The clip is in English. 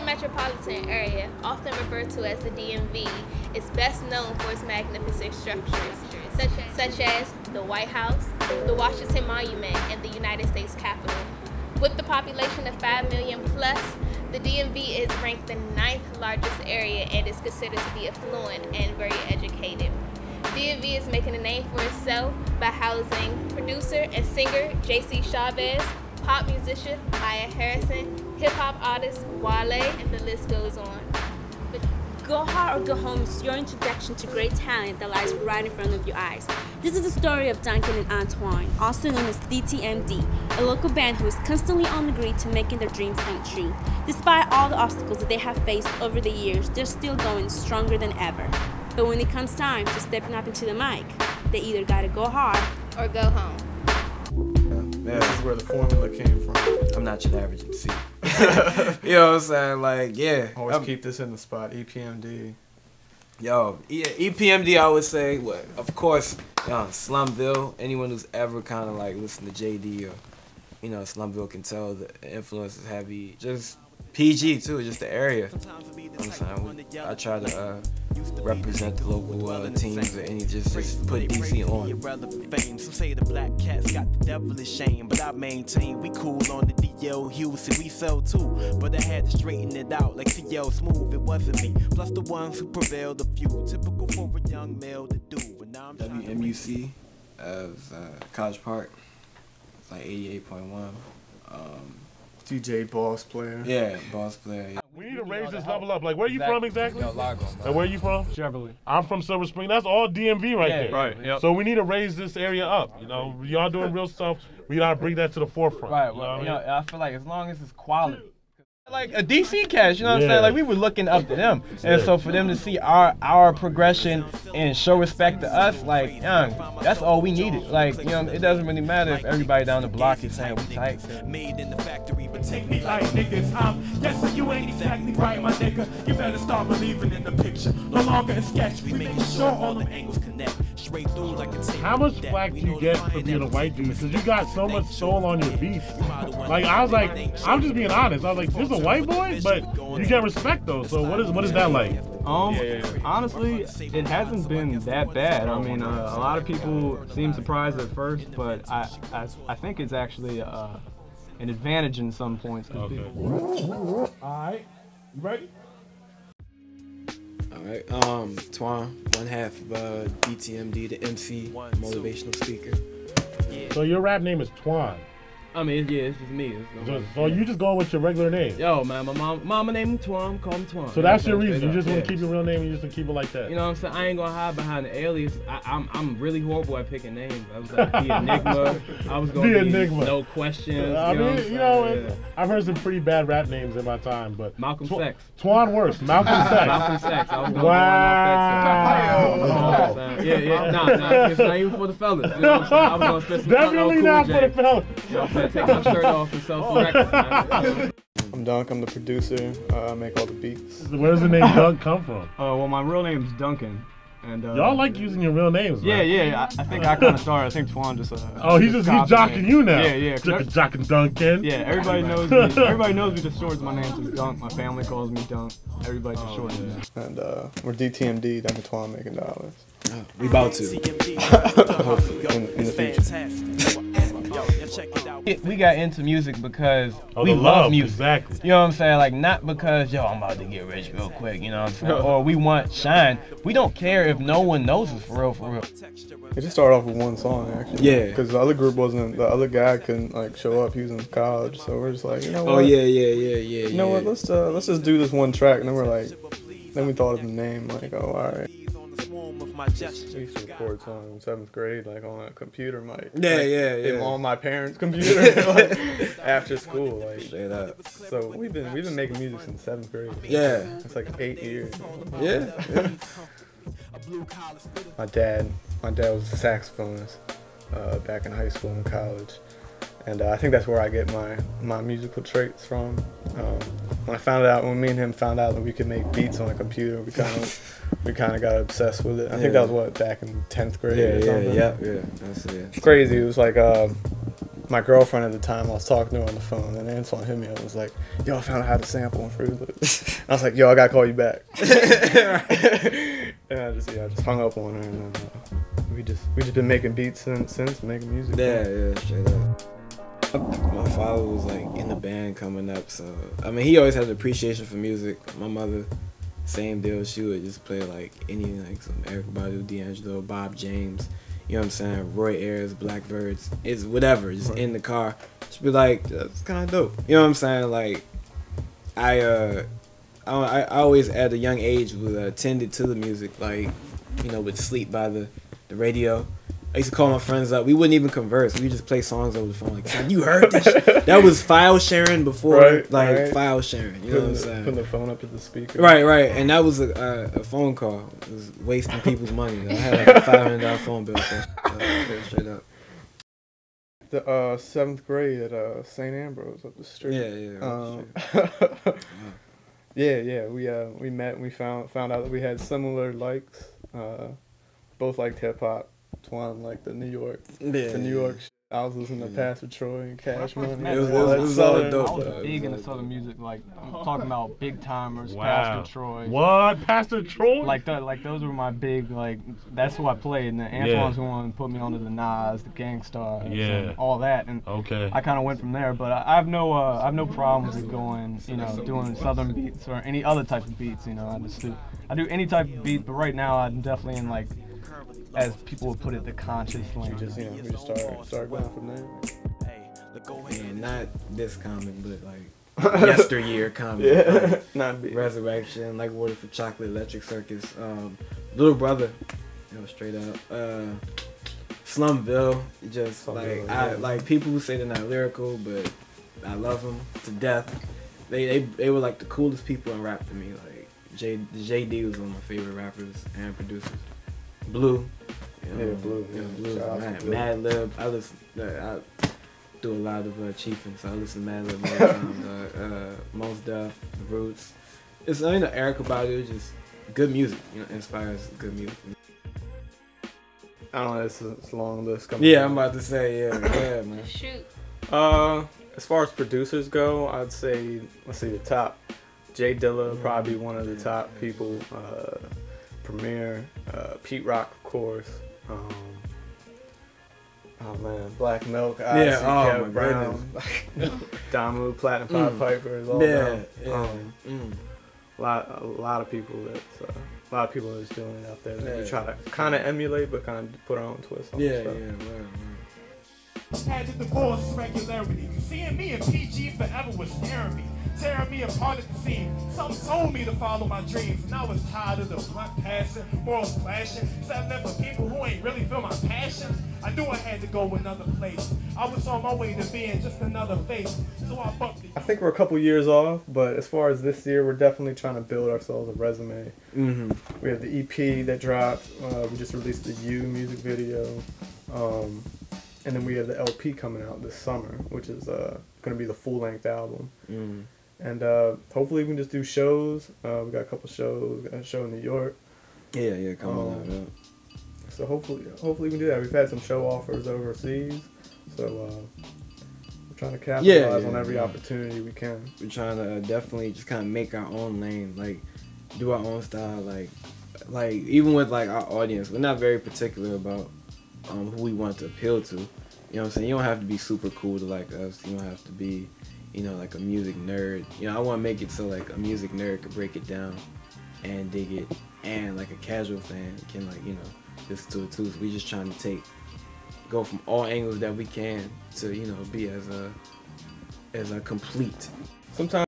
metropolitan area, often referred to as the DMV, is best known for its magnificent structures, such as the White House, the Washington Monument, and the United States Capitol. With the population of 5 million plus, the DMV is ranked the 9th largest area and is considered to be affluent and very educated. DMV is making a name for itself by housing producer and singer J.C. Chavez, pop musician Maya Harrison, hip-hop artist Wale, and the list goes on. Go hard or go home is your introduction to great talent that lies right in front of your eyes. This is the story of Duncan and Antoine, also known as DTMD, a local band who is constantly on the grid to making their dreams come true. Despite all the obstacles that they have faced over the years, they're still going stronger than ever. But when it comes time to stepping up into the mic, they either gotta go hard or go home. Yeah, this is where the formula came from. I'm not your average MC. You know what I'm saying? Like, yeah. Always keep this in the spot, EPMD. Yo, EPMD, I would say, what? Of course, Slumville. Anyone who's ever kind of like listened to JD or, you know, Slumville can tell the influence is heavy. Just PG too, just the area. You know what I'm saying? I try to represent the local teams or any, just put DC on. Some say the black cats got the devilish shame, but I maintain we cool on the DL Hughes, we sell too. But I had to straighten it out like TL Smooth, it wasn't me. Plus the ones who prevailed, a few typical for a young male to do. And now I'm WMUC as College Park, it's like 88.1. DJ Boss Player. Yeah, Boss Player. Yeah. We need to raise this level up. Like, where are you from exactly? Yo, Largo, and where are you from? Cheverly. I'm from Silver Spring. That's all DMV right there. Right, yep. So we need to raise this area up. You know, y'all doing real stuff. We gotta bring that to the forefront. Right, well, you know, I feel like as long as it's quality. Like a DC Cats, you know what I'm saying? Like we were looking up to them, and so for them to see our progression and show respect to us, like, young, that's all we needed. Like, you know, it doesn't really matter if everybody down the block is saying we tight. made in the factory, but Take me like niggas, yes, you ain't exactly right, my nigga. You better start believing in the picture. No longer a sketch, we making sure all the angles connect. Straight through like a tape. How much flack do you get for being a white dude? Because you got so much soul on your beats. Like, I was like, I'm just being honest. I was like, this is a white boy, but you get respect though. So what is that like? Honestly, it hasn't been that bad. I mean, a lot of people seem surprised at first, but I think it's actually an advantage in some points. Okay. All right, you ready? All right, Twan, one half of DTMD, the MC, motivational speaker. So your rap name is Twan. I mean, yeah, it's just me. So you just going with your regular name? Yo, man, my mama named me Twan, call me Twan. So that's your reason? You just want to keep your real name and you just want to keep it like that? You know what I'm saying? I ain't gonna hide behind the alias. I'm really horrible at picking names. I was like the Enigma. I was gonna be No Questions. I mean, you know, I've heard some pretty bad rap names in my time, but Malcolm Sex. Twan worse. Malcolm Sex. Malcolm Sex. I was gonna wow. Yeah, nah, it's not even for the fellas. You know what I'm saying? I was gonna spend some definitely not for the fellas. You know what I'm saying? Take my shirt off and sell some records, man. I'm Dunk, I'm the producer, I make all the beats. Where does the name Dunk come from? Well, my real name's Duncan. And y'all like using your real names, man. Yeah, I think I kind of started. I think Twan just he's jocking you now. Yeah. Jocking Duncan. Yeah, everybody knows me. Everybody knows me just short as my name's just Dunk. My family calls me Dunk. Everybody just short as that. And we're DTMD, Duncan Twan making dollars. We about to. Hopefully, in the future. We got into music because we love music. Exactly. You know what I'm saying? Like, not because, yo, I'm about to get rich real quick, you know what I'm saying? Or we want shine. We don't care if no one knows us for real. It just started off with one song, actually. Yeah. Because the other group the other guy couldn't, like, show up. He was in college. So we're just like, you know what? Oh, yeah. You know what? Let's just do this one track. And then we're like, then we thought of the name, like, oh, all right. I used to record songs in 7th grade, like on a computer mic. Yeah. On my parents' computer, like, after school, like. So we've been making music since 7th grade. Yeah. It's like 8 years. Yeah. My dad was a saxophonist back in high school and college, and I think that's where I get my musical traits from. When me and him found out that we could make beats on a computer, we kind of got obsessed with it. I think that was back in 10th grade or something. Yeah. That's it. It's crazy. It was like my girlfriend at the time, I was talking to her on the phone, and Antoine hit me up and was like, yo, I found out how to sample in Fruity Loops. I was like, yo, I gotta call you back. And I just hung up on her, and then we just been making beats since making music. Yeah, straight up. My father was like in the band coming up, so I mean he always had an appreciation for music. My mother, same deal. She would just play like anything, like some Erykah Badu, D'Angelo, Bob James. You know what I'm saying? Roy Ayers, Blackbirds. It's whatever. Just in the car. She'd be like, that's kind of dope. You know what I'm saying? Like, I always at a young age was tended to the music. Like, you know, would sleep by the radio. I used to call my friends up. We wouldn't even converse. We would just play songs over the phone. Like, son, you heard this? That was file sharing before, file sharing. You know what I'm saying? Putting the phone up to the speaker. Right. And that was a phone call. It was wasting people's money. I had like a $500 phone bill. Straight up. The 7th grade at St. Ambrose up the street. Yeah. We met and we found out that we had similar likes. Both liked hip hop. Twan like the New York shit. I was listening to Pastor Troy and Cash Money. It was all dope. I was big into Southern music, like I'm talking about Big Timers, Wow. Pastor Troy. What? Pastor Troy? Like those were my big, like that's who I played. And then Antoine's the one who put me onto the Nas, the Gangstar, and all that. And I kind of went from there. But I have no problems with going, doing Southern beats or any other type of beats. I do any type of beat. But right now I'm definitely in like, as people would put it, the conscious lane. We just start going from there. And not this common, but like yesteryear common. Not big. Resurrection, like Water for Chocolate, Electric Circus, Little Brother, straight up. Slumville, just like people who say they're not lyrical, but I love them to death. They were like the coolest people in rap to me. Like JD was one of my favorite rappers and producers. Blue. Blue. Mad Lib. I do a lot of chiefing, so I listen to Mad Lib all the time. Mos Def, The Roots. It's Erykah Badu, just good music. Inspires good music. I don't know. It's a long list. I'm about to say man. Shoot. As far as producers go, I'd say the top. Jay Dilla probably one of the top people. Premier, Pete Rock, of course. Black Milk, Odyssey, Kevin Brown, Damu, Platinum Pied Piper, all that. A lot of people that's doing it out there that we try to kind of emulate, but kind of put our own twist on stuff. Had the divorce regularity. Seeing me and PG forever was scaring me. Tearing me apart at the seams. Some told me to follow my dreams, and I was tired of the blunt passion, morals clashing, settling for people who ain't really feel my passion. I knew I had to go another place. I was on my way to being just another face, so I bumped it. I think we're a couple years off, but as far as this year, we're definitely trying to build ourselves a resume. We have the EP that dropped. We just released the You music video. And then we have the LP coming out this summer, which is going to be the full-length album. And hopefully we can just do shows. We got a couple shows. We got a show in New York. Come on. So hopefully we can do that. We've had some show offers overseas, so we're trying to capitalize on every opportunity we can. We're trying to definitely just kind of make our own lane, like do our own style, like even with like our audience, we're not very particular about who we want to appeal to. You know what I'm saying? You don't have to be super cool to like us. You don't have to be, like a music nerd. I want to make it so like a music nerd could break it down and dig it, and like a casual fan can like, listen to it too. So we just trying to go from all angles that we can to, be as a complete. Sometimes